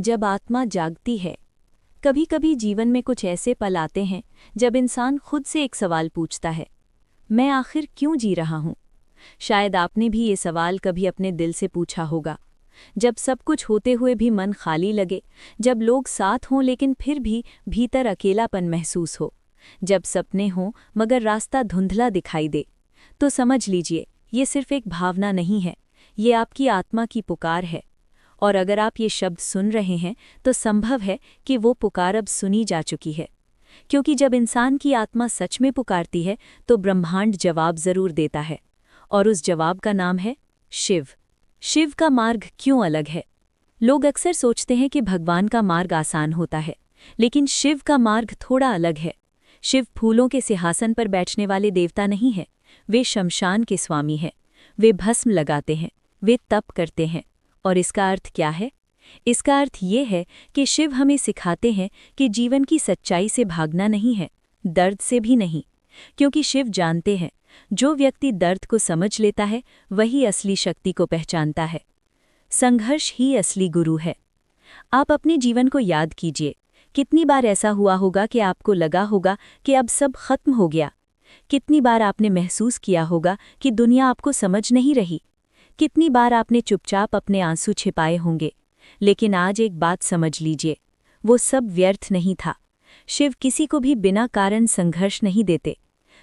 जब आत्मा जागती है। कभी कभी जीवन में कुछ ऐसे पल आते हैं जब इंसान खुद से एक सवाल पूछता है, मैं आखिर क्यों जी रहा हूं। शायद आपने भी ये सवाल कभी अपने दिल से पूछा होगा। जब सब कुछ होते हुए भी मन खाली लगे, जब लोग साथ हों लेकिन फिर भी भीतर अकेलापन महसूस हो, जब सपने हों मगर रास्ता धुंधला दिखाई दे, तो समझ लीजिए ये सिर्फ एक भावना नहीं है, ये आपकी आत्मा की पुकार है। और अगर आप ये शब्द सुन रहे हैं तो संभव है कि वो पुकार अब सुनी जा चुकी है, क्योंकि जब इंसान की आत्मा सच में पुकारती है तो ब्रह्मांड जवाब जरूर देता है। और उस जवाब का नाम है शिव। शिव का मार्ग क्यों अलग है? लोग अक्सर सोचते हैं कि भगवान का मार्ग आसान होता है, लेकिन शिव का मार्ग थोड़ा अलग है। शिव फूलों के सिंहासन पर बैठने वाले देवता नहीं है, वे शमशान के स्वामी हैं। वे भस्म लगाते हैं, वे तप करते हैं। और इसका अर्थ क्या है? इसका अर्थ ये है कि शिव हमें सिखाते हैं कि जीवन की सच्चाई से भागना नहीं है, दर्द से भी नहीं, क्योंकि शिव जानते हैं जो व्यक्ति दर्द को समझ लेता है वही असली शक्ति को पहचानता है। संघर्ष ही असली गुरु है। आप अपने जीवन को याद कीजिए, कितनी बार ऐसा हुआ होगा कि आपको लगा होगा कि अब सब खत्म हो गया। कितनी बार आपने महसूस किया होगा कि दुनिया आपको समझ नहीं रही। कितनी बार आपने चुपचाप अपने आंसू छिपाए होंगे। लेकिन आज एक बात समझ लीजिए, वो सब व्यर्थ नहीं था। शिव किसी को भी बिना कारण संघर्ष नहीं देते।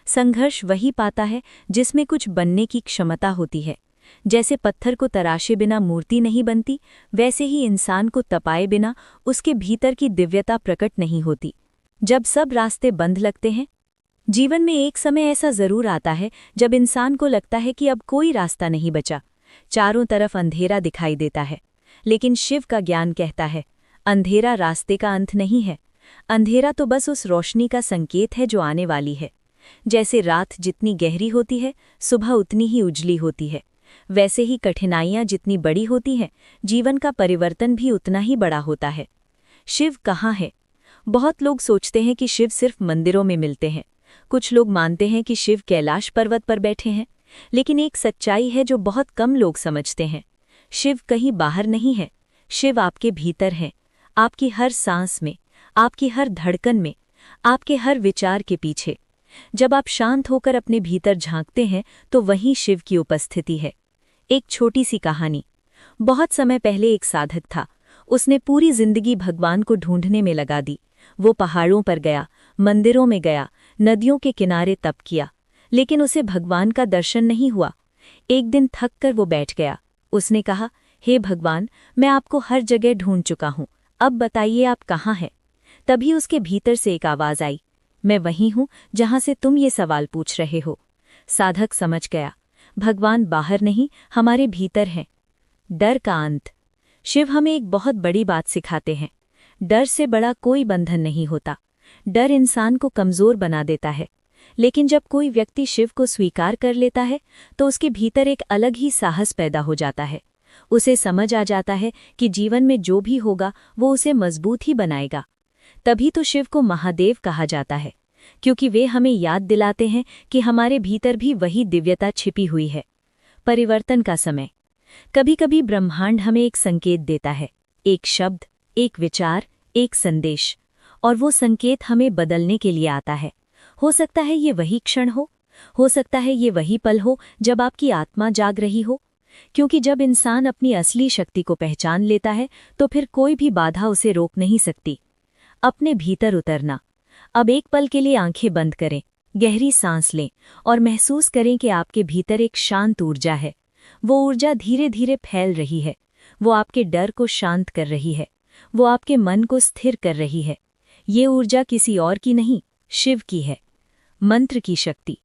संघर्ष वही पाता है जिसमें कुछ बनने की क्षमता होती है। जैसे पत्थर को तराशे बिना मूर्ति नहीं बनती, वैसे ही इंसान को तपाए बिना उसके भीतर की दिव्यता प्रकट नहीं होती। जब सब रास्ते बंद लगते हैं, जीवन में एक समय ऐसा जरूर आता है जब इंसान को लगता है कि अब कोई रास्ता नहीं बचा। चारों तरफ अंधेरा दिखाई देता है, लेकिन शिव का ज्ञान कहता है, अंधेरा रास्ते का अंत नहीं है। अंधेरा तो बस उस रोशनी का संकेत है जो आने वाली है। जैसे रात जितनी गहरी होती है, सुबह उतनी ही उजली होती है, वैसे ही कठिनाइयां जितनी बड़ी होती हैं, जीवन का परिवर्तन भी उतना ही बड़ा होता है। शिव कहाँ है? बहुत लोग सोचते हैं कि शिव सिर्फ मंदिरों में मिलते हैं। कुछ लोग मानते हैं कि शिव कैलाश पर्वत पर बैठे हैं, लेकिन एक सच्चाई है जो बहुत कम लोग समझते हैं। शिव कहीं बाहर नहीं है, शिव आपके भीतर है, आपकी हर सांस में, आपकी हर धड़कन में, आपके हर विचार के पीछे। जब आप शांत होकर अपने भीतर झांकते हैं तो वहीं शिव की उपस्थिति है। एक छोटी सी कहानी। बहुत समय पहले एक साधक था। उसने पूरी जिंदगी भगवान को ढूंढने में लगा दी। वो पहाड़ों पर गया, मंदिरों में गया, नदियों के किनारे तप किया, लेकिन उसे भगवान का दर्शन नहीं हुआ। एक दिन थक कर वो बैठ गया। उसने कहा, हे भगवान, मैं आपको हर जगह ढूंढ चुका हूं, अब बताइए आप कहाँ हैं? तभी उसके भीतर से एक आवाज आई, मैं वहीं हूं जहां से तुम ये सवाल पूछ रहे हो। साधक समझ गया, भगवान बाहर नहीं, हमारे भीतर हैं। डर का अंत। शिव हमें एक बहुत बड़ी बात सिखाते हैं। डर से बड़ा कोई बंधन नहीं होता। डर इंसान को कमजोर बना देता है, लेकिन जब कोई व्यक्ति शिव को स्वीकार कर लेता है तो उसके भीतर एक अलग ही साहस पैदा हो जाता है। उसे समझ आ जाता है कि जीवन में जो भी होगा वो उसे मजबूत ही बनाएगा। तभी तो शिव को महादेव कहा जाता है, क्योंकि वे हमें याद दिलाते हैं कि हमारे भीतर भी वही दिव्यता छिपी हुई है। परिवर्तन का समय। कभी कभी ब्रह्मांड हमें एक संकेत देता है, एक शब्द, एक विचार, एक संदेश, और वो संकेत हमें बदलने के लिए आता है। हो सकता है ये वही क्षण हो सकता है ये वही पल हो जब आपकी आत्मा जाग रही हो, क्योंकि जब इंसान अपनी असली शक्ति को पहचान लेता है तो फिर कोई भी बाधा उसे रोक नहीं सकती। अपने भीतर उतरना। अब एक पल के लिए आंखें बंद करें, गहरी सांस लें और महसूस करें कि आपके भीतर एक शांत ऊर्जा है। वो ऊर्जा धीरे धीरे फैल रही है। वो आपके डर को शांत कर रही है, वो आपके मन को स्थिर कर रही है। ये ऊर्जा किसी और की नहीं, शिव की है। मंत्र की शक्ति।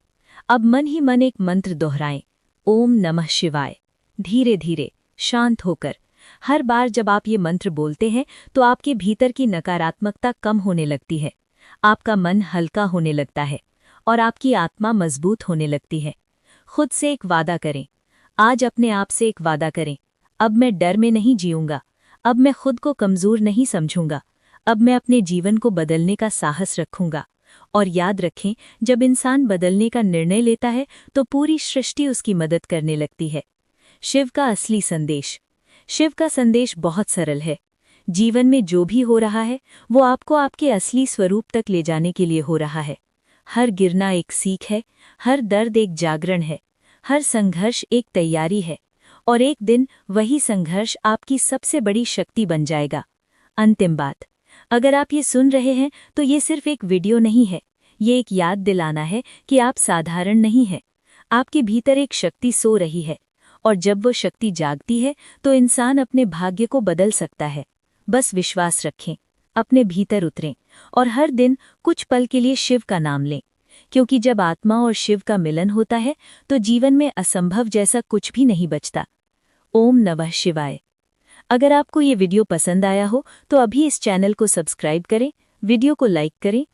अब मन ही मन एक मंत्र दोहराएं, ओम नमः शिवाय। धीरे धीरे, शांत होकर। हर बार जब आप ये मंत्र बोलते हैं तो आपके भीतर की नकारात्मकता कम होने लगती है, आपका मन हल्का होने लगता है और आपकी आत्मा मजबूत होने लगती है। खुद से एक वादा करें। आज अपने आप से एक वादा करें, अब मैं डर में नहीं जीऊंगा, अब मैं खुद को कमजोर नहीं समझूंगा, अब मैं अपने जीवन को बदलने का साहस रखूंगा। और याद रखें, जब इंसान बदलने का निर्णय लेता है तो पूरी सृष्टि उसकी मदद करने लगती है। शिव का असली संदेश। शिव का संदेश बहुत सरल है। जीवन में जो भी हो रहा है वो आपको आपके असली स्वरूप तक ले जाने के लिए हो रहा है। हर गिरना एक सीख है, हर दर्द एक जागरण है, हर संघर्ष एक तैयारी है, और एक दिन वही संघर्ष आपकी सबसे बड़ी शक्ति बन जाएगा। अंतिम बात, अगर आप ये सुन रहे हैं तो ये सिर्फ एक वीडियो नहीं है, ये एक याद दिलाना है कि आप साधारण नहीं हैं। आपके भीतर एक शक्ति सो रही है, और जब वो शक्ति जागती है तो इंसान अपने भाग्य को बदल सकता है। बस विश्वास रखें, अपने भीतर उतरें, और हर दिन कुछ पल के लिए शिव का नाम लें, क्योंकि जब आत्मा और शिव का मिलन होता है तो जीवन में असंभव जैसा कुछ भी नहीं बचता। ओम नमः शिवाय। अगर आपको ये वीडियो पसंद आया हो तो अभी इस चैनल को सब्सक्राइब करें, वीडियो को लाइक करें